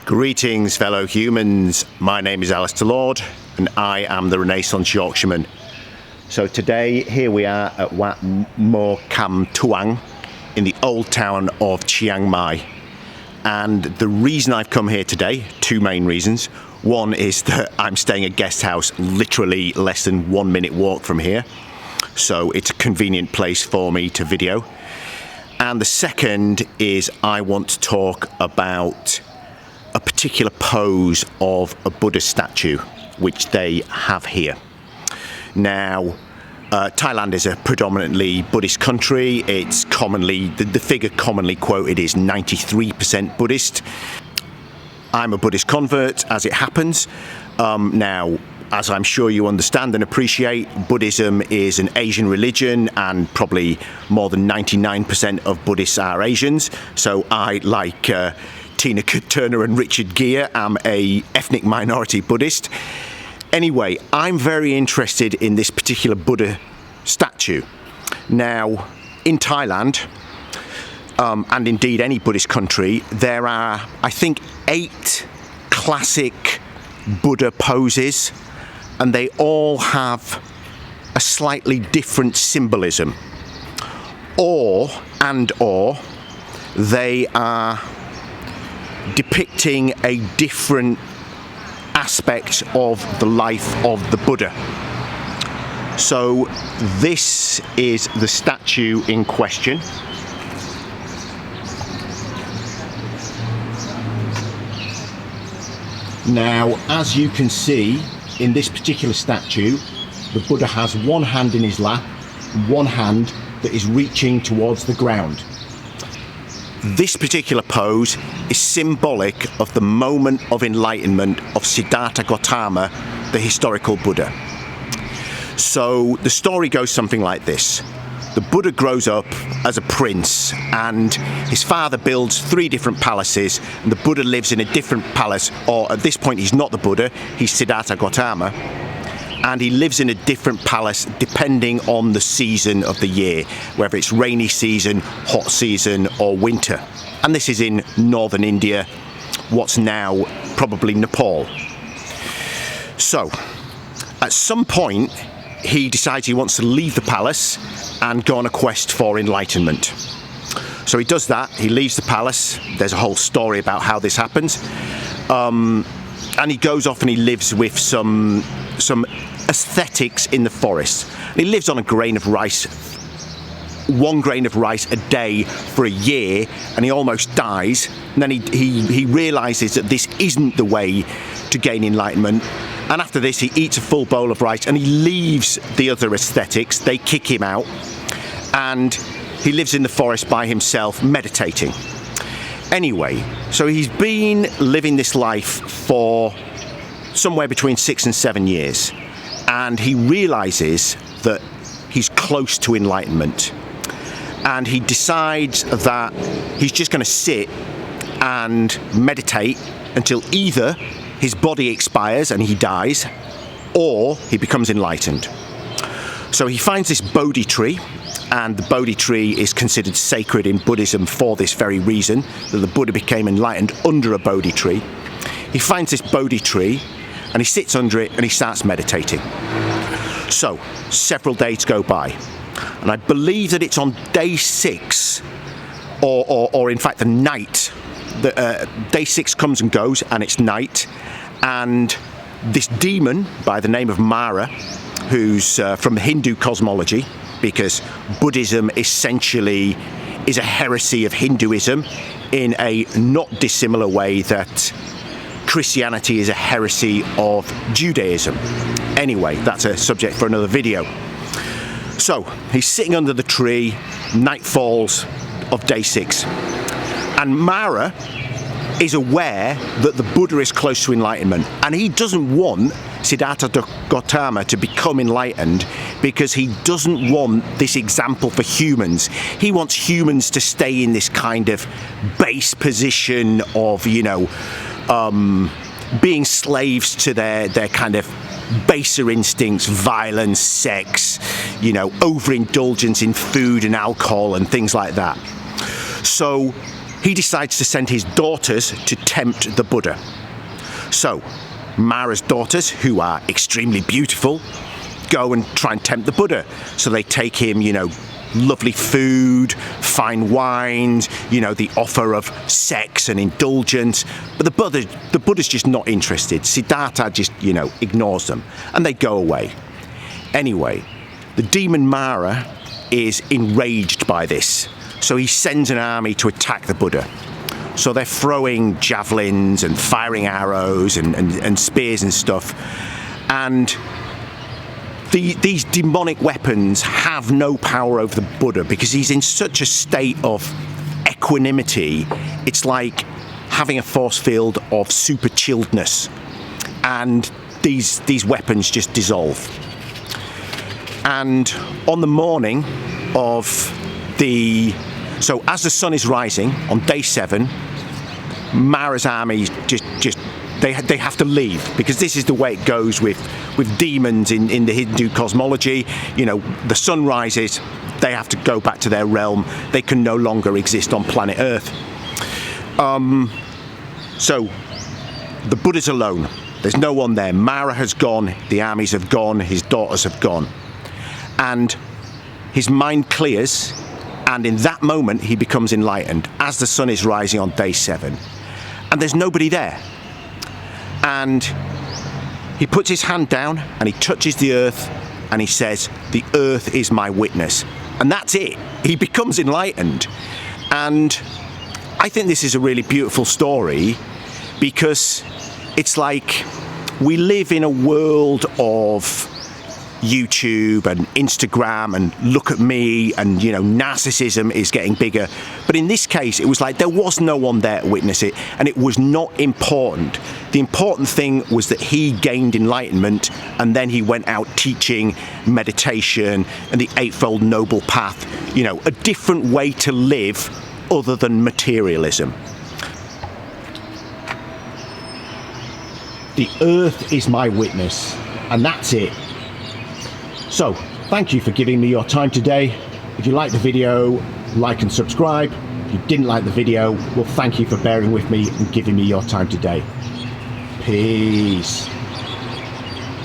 Greetings, fellow humans. My name is Alistair Lord and I am the Renaissance Yorkshireman. So today, here we are at Wat Mo Kham Tuang in the old town of Chiang Mai. And the reason I've come here today, two main reasons. One is that I'm staying at a guest house literally less than 1 minute walk from here. So it's a convenient place for me to video. And the second is I want to talk about a particular pose of a Buddha statue, which they have here. Now, Thailand is a predominantly Buddhist country. It's commonly, the figure commonly quoted is 93% Buddhist. I'm a Buddhist convert, as it happens. Now, as I'm sure you understand and appreciate, Buddhism is an Asian religion and probably more than 99% of Buddhists are Asians. So I, like Tina Turner and Richard Gere, am a ethnic minority Buddhist. Anyway, I'm very interested in this particular Buddha statue. Now, in Thailand, and indeed any Buddhist country, there are, I think, 8 classic Buddha poses, and they all have a slightly different symbolism. Or they are depicting a different aspect of the life of the Buddha. So this is the statue in question. Now, as you can see in this particular statue, the Buddha has one hand in his lap, one hand that is reaching towards the ground. This particular pose is symbolic of the moment of enlightenment of Siddhartha Gautama, the historical Buddha. So the story goes something like this. The Buddha grows up as a prince and his father builds 3 different palaces, and the Buddha lives in a different palace, or at this point he's not the Buddha, he's Siddhartha Gautama, and he lives in a different palace depending on the season of the year, whether it's rainy season, hot season or winter. And this is in northern India, what's now probably Nepal. So at some point he decides he wants to leave the palace and go on a quest for enlightenment. So he does that, he leaves the palace. There's a whole story about how this happens. And he goes off and he lives with some ascetics in the forest. And he lives on a grain of rice, 1 grain of rice a day for a year, and he almost dies. And then he realizes that this isn't the way to gain enlightenment. And after this, he eats a full bowl of rice and he leaves the other ascetics. They kick him out and he lives in the forest by himself, meditating. Anyway, so he's been living this life for somewhere between 6 and 7 years, and he realizes that he's close to enlightenment, and he decides that he's just going to sit and meditate until either his body expires and he dies, or he becomes enlightened. So he finds this Bodhi tree, and the Bodhi tree is considered sacred in Buddhism for this very reason, that the Buddha became enlightened under a Bodhi tree. He finds this Bodhi tree and he sits under it and he starts meditating. So several days go by, and I believe that it's on day 6, or in fact the night. Day 6 comes and goes and it's night, and this demon by the name of Mara, who's from Hindu cosmology, because Buddhism essentially is a heresy of Hinduism in a not dissimilar way that Christianity is a heresy of Judaism. Anyway, that's a subject for another video. So he's sitting under the tree, night falls of day 6, and Mara is aware that the Buddha is close to enlightenment, and he doesn't want Siddhartha Gautama to become enlightened because he doesn't want this example for humans. He wants humans to stay in this kind of base position of, being slaves to their kind of baser instincts, violence, sex, overindulgence in food and alcohol and things like that. So he decides to send his daughters to tempt the Buddha. So Mara's daughters, who are extremely beautiful, go and try and tempt the Buddha. So they take him, you know, lovely food, fine wines, you know, the offer of sex and indulgence. But the Buddha's just not interested. Siddhartha just, you know, ignores them, and they go away. Anyway, the demon Mara is enraged by this. So he sends an army to attack the Buddha. So they're throwing javelins and firing arrows and spears and stuff. And these demonic weapons have no power over the Buddha because he's in such a state of equanimity. It's like having a force field of super chilledness. And these weapons just dissolve. And on the morning of so as the sun is rising on day 7, Mara's army they have to leave, because this is the way it goes with demons in the Hindu cosmology. You know, the sun rises, they have to go back to their realm. They can no longer exist on planet Earth. So the Buddha's alone. There's no one there. Mara has gone, the armies have gone, his daughters have gone. And his mind clears, and in that moment he becomes enlightened as the sun is rising on day 7. And there's nobody there. And he puts his hand down and he touches the earth and he says, "The earth is my witness." And that's it. He becomes enlightened. And I think this is a really beautiful story, because it's like we live in a world of YouTube and Instagram and look at me, and you know, narcissism is getting bigger. But in this case, it was like there was no one there to witness it, and it was not important. The important thing was that he gained enlightenment, and then he went out teaching meditation and the Eightfold Noble Path, you know, a different way to live other than materialism. The earth is my witness, and that's it. So, thank you for giving me your time today. If you liked the video, like and subscribe. If you didn't like the video, well, thank you for bearing with me and giving me your time today. Peace.